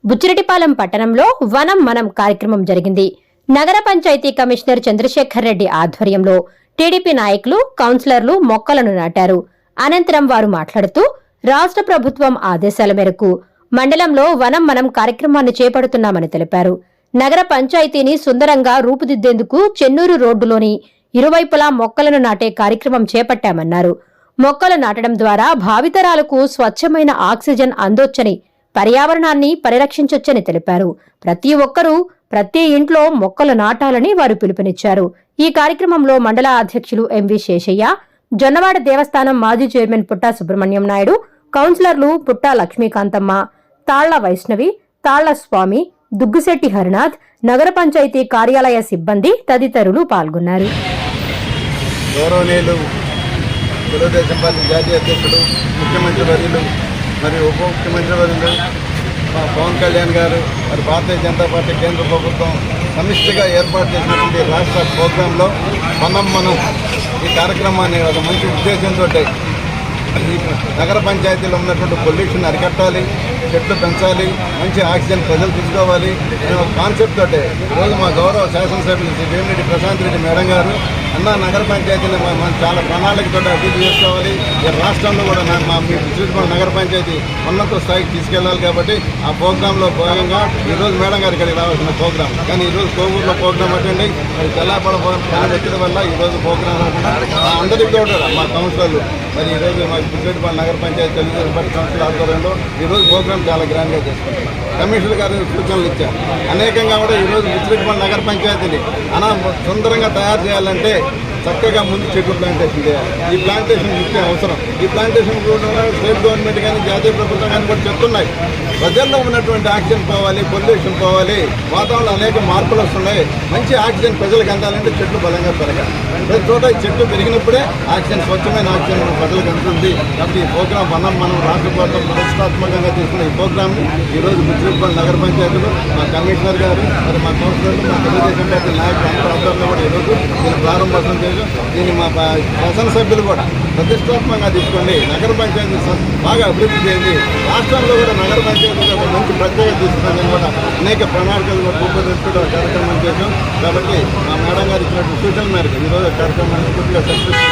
బుచ్చిరెడ్డిపాలెం పట్టణంలో వనం మనం కార్యక్రమం జరిగింది. నగర పంచాయతీ కమిషనర్ చంద్రశేఖర్ రెడ్డి ఆధ్వర్యంలో టీడీపీ నాయకులు, కౌన్సిలర్లు మొక్కలను నాటారు. అనంతరం వారు మాట్లాడుతూ రాష్ట్ర ప్రభుత్వం ఆదేశాల మేరకు మండలంలో వనం మనం కార్యక్రమాన్ని చేపడుతున్నామని తెలిపారు. నగర పంచాయతీని సుందరంగా రూపుదిద్దేందుకు చెన్నూరు రోడ్డులోని ఇరువైపులా మొక్కలను నాటే కార్యక్రమం చేపట్టామన్నారు. మొక్కలు నాటడం ద్వారా భావితరాలకు స్వచ్ఛమైన ఆక్సిజన్ అందొచ్చని, పర్యావరణాన్ని పరిరక్షించొచ్చని తెలిపారు. ప్రతి ఒక్కరూ ప్రతి ఇంట్లో మొక్కలు నాటాలని వారు పిలుపునిచ్చారు. ఈ కార్యక్రమంలో మండల అధ్యక్షులు ఎంవి శేషయ్య, జొన్నవాడ దేవస్థానం మాజీ చైర్మన్ పుట్టా సుబ్రహ్మణ్యం నాయుడు, కౌన్సిలర్లు పుట్టా లక్ష్మీకాంతమ్మ, తాళ్ల వైష్ణవి, తాళ్ల స్వామి, దుగ్గుశెట్టి హరినాథ్, నగర పంచాయతీ కార్యాలయ సిబ్బంది తదితరులు పాల్గొన్నారు. తెలుగుదేశం పార్టీ జాతీయ అధ్యక్షుడు, ముఖ్యమంత్రి వర్యులు మరియు ఉప ముఖ్యమంత్రి వర్యులు పవన్ కళ్యాణ్ గారు, మరి భారతీయ జనతా పార్టీ కేంద్ర ప్రభుత్వం సమిష్టిగా ఏర్పాటు చేసినటువంటి రాష్ట్ర ప్రోగ్రాంలో మనం ఈ కార్యక్రమాన్ని ఒక మంచి ఉద్దేశంతో ఈ నగర పంచాయతీలో ఉన్నటువంటి పొల్యూషన్ అరికట్టాలి, చెట్లు పెంచాలి, మంచి ఆక్సిజన్ ప్రజలు తీసుకోవాలి అనే ఒక కాన్సెప్ట్ తోటే ఈరోజు మా గౌరవ శాసనసభ్యులు శ్రీ వేమిరెడ్డి ప్రశాంత్ రెడ్డి మేడం గారు నగర పంచాయతీని మనం చాలా ప్రణాళికతో అభివృద్ధి చేసుకోవాలి, ఈ రాష్ట్రంలో కూడా మా నగర పంచాయతీ ఉన్నత స్థాయికి తీసుకెళ్లాలి. కాబట్టి ఆ ప్రోగ్రాంలో భాగంగా ఈరోజు మేడం గారు ఇక్కడికి రావాల్సిన ప్రోగ్రాం, కానీ ఈరోజు కోవూరులో ప్రోగ్రాం అటెండ్ అయ్యి మరి తెల్లాపడ వ్యక్తుల వల్ల ఈరోజు ప్రోగ్రాం అందరికీ కూడా మా కౌన్సిలర్లు మరి ఈరోజు మా బుచ్చిరెడ్డిపాలెం నగర పంచాయతీ తెలుగుదేశం పార్టీ కౌన్సిల్ ఆధ్వర్యంలో ఈరోజు ప్రోగ్రాం చాలా గ్రాండ్గా చేసుకుంటున్నాం. కమిషనర్ గారు సూచనలు ఇచ్చారు. అనేకంగా కూడా ఈరోజు బుచ్చిరెడ్డిపాలెం నగర పంచాయతీని సుందరంగా తయారు చేయాలంటే చక్కగా ముందు చెట్టు ప్లాంటేషన్ చేయాలి. ఈ ప్లాంటేషన్ ముఖ్య అవసరం. ఈ ప్లాంటేషన్ కూడా స్టేట్ గవర్నమెంట్ కానీ జాతీయ ప్రభుత్వం కానీ కూడా చెప్తున్నాయి. ప్రజల్లో ఉన్నటువంటి ఆక్సిజన్ పోవాలి, పొల్యూషన్ పోవాలి, వాతావరణంలో అనేక మార్పులు వస్తున్నాయి. మంచి ఆక్సిజన్ ప్రజలకు అందాలంటే చెట్లు బలంగా పెరగాలి. ప్రతి చోట ఈ చెట్లు పెరిగినప్పుడే ఆక్సిజన్, స్వచ్ఛమైన ఆక్సిజన్ ప్రజలకు అందుతుంది. కాబట్టి ఈ ప్రోగ్రాం మనం రాష్ట్ర ప్రభుత్వం ప్రతిష్టాత్మకంగా తీసుకున్న ఈ ప్రోగ్రాంని ఈరోజు బుచ్చిరెడ్డిపాలెం నగర పంచాయతీలో మా కమిషనర్ గారు, మరి మా కౌన్సిలర్లు, మా తెలుగుదేశం పార్టీ నాయకులు అందరూ ఆధ్వర్యంలో కూడా ఈరోజు దీన్ని ప్రారంభోత్సవం చేసి దీన్ని మా శాసనసభ్యులు కూడా ప్రతిష్టాత్మకంగా తీసుకోండి, నగర పంచాయతీ బాగా అభివృద్ధి చేయండి, రాష్ట్రంలో కూడా నగర పంచాయతీ మంచి ప్రత్యేకత తీసుకుందని కూడా అనేక ప్రణాళికలు కూడా రూపొందించుకుంటూ కార్యక్రమం చేశాం. కాబట్టి మా మేడం గారు ఇచ్చినటువంటి సూచనల మేరకు ఈరోజు కార్యక్రమాన్ని పూర్తిగా సక్సెస్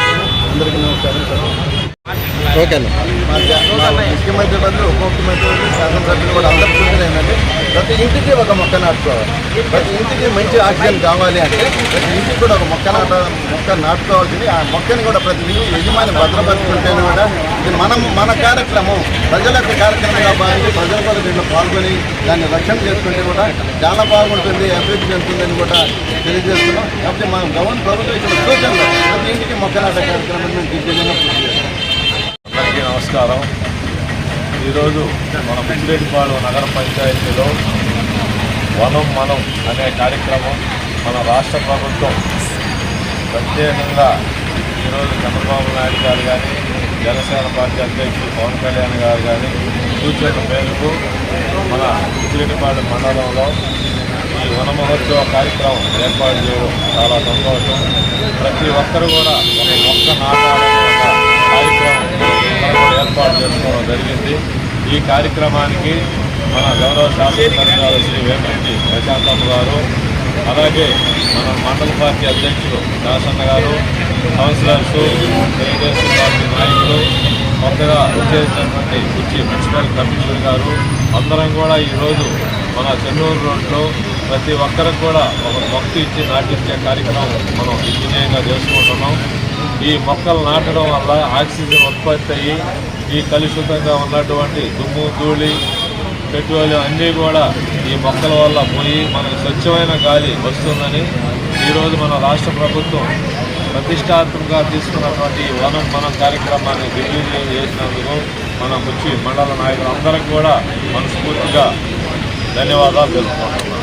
అందరికీ నమస్కారం. ఓకే, మా ముఖ్యమంత్రి బదులు ఉప ముఖ్యమంత్రి శాసనసభ్యులు కూడా అందరూ సూచన ఏంటంటే ప్రతి ఇంటికి ఒక మొక్క నాటుకోవాలి. ప్రతి ఇంటికి మంచి ఆక్సిజన్ కావాలి అంటే ప్రతి ఇంటికి కూడా ఒక మొక్క నాటుకోవాల్సింది. ఆ మొక్కని కూడా ప్రతి ఇంటికి యజమాని భద్రపరుచుకుంటేనే కూడా ఇది మన కార్యక్రమం, ప్రజల యొక్క కార్యక్రమంగా భావించి ప్రజలు కూడా దీంట్లో పాల్గొని దాన్ని రక్షణ చేసుకుంటే కూడా చాలా బాగుంటుంది, అభివృద్ధి చెందుతుందని కూడా తెలియజేస్తున్నాం. కాబట్టి మనం ప్రభుత్వం ఇచ్చిన సూచనలు ప్రతి ఇంటికి మొక్క నాటే కార్యక్రమం మేము దిగ్విజయంగా పూర్తి చేస్తాం. అందరికీ నమస్కారం. ఈరోజు మన బుచ్చిరెడ్డిపాలెం నగర పంచాయతీలో వనం మనం అనే కార్యక్రమం మన రాష్ట్ర ప్రభుత్వం ప్రత్యేకంగా ఈరోజు చంద్రబాబు నాయుడు గారు కానీ, జనసేన పార్టీ అధ్యక్షులు పవన్ కళ్యాణ్ గారు కానీ సూచన మేరకు మన బుచ్చిరెడ్డిపాలెం మండలంలో ఈ వన మహోత్సవ కార్యక్రమం ఏర్పాటు చేయడం చాలా సంతోషం. ప్రతి ఒక్కరు కూడా ఒక మొక్క నాటాలనే ఒక కార్యక్రమం ఏర్పాటు చేసుకోవడం జరిగింది. ఈ కార్యక్రమానికి మన గౌరవ శాసనసభ్యులు శ్రీ వేమిరెడ్డి ప్రశాంతమ్మ గారు, అలాగే మన మండల పార్టీ అధ్యక్షులు దాసన్న గారు, కౌన్సిలర్స్, తెలుగుదేశం పార్టీ నాయకులు, కొత్తగా వచ్చేసినటువంటి బుచ్చి మున్సిపల్ కమిషనర్ గారు అందరం కూడా ఈరోజు మన చెన్నూరు రోడ్లో ప్రతి ఒక్కరికి కూడా ఒక మొక్క ఇచ్చి నాటించే కార్యక్రమం మనం దిగ్విజయంగా చేసుకుంటున్నాం. ఈ మొక్కలు నాటడం వల్ల ఆక్సిజన్ ఉత్పత్తి అయ్యి ఈ కలుషితంగా ఉన్నటువంటి దుమ్ము, ధూళి, పెట్రోలియం అన్నీ కూడా ఈ మొక్కల వల్ల పోయి మనకు స్వచ్ఛమైన గాలి వస్తుందని ఈరోజు మన రాష్ట్ర ప్రభుత్వం ప్రతిష్టాత్మకంగా తీసుకున్నటువంటి వనం మనం కార్యక్రమాన్ని దిగ్విజయం చేసినందుకు మన బుచ్చి మండల నాయకులు అందరికీ కూడా మనస్ఫూర్తిగా ధన్యవాదాలు తెలుపుకుంటున్నాం.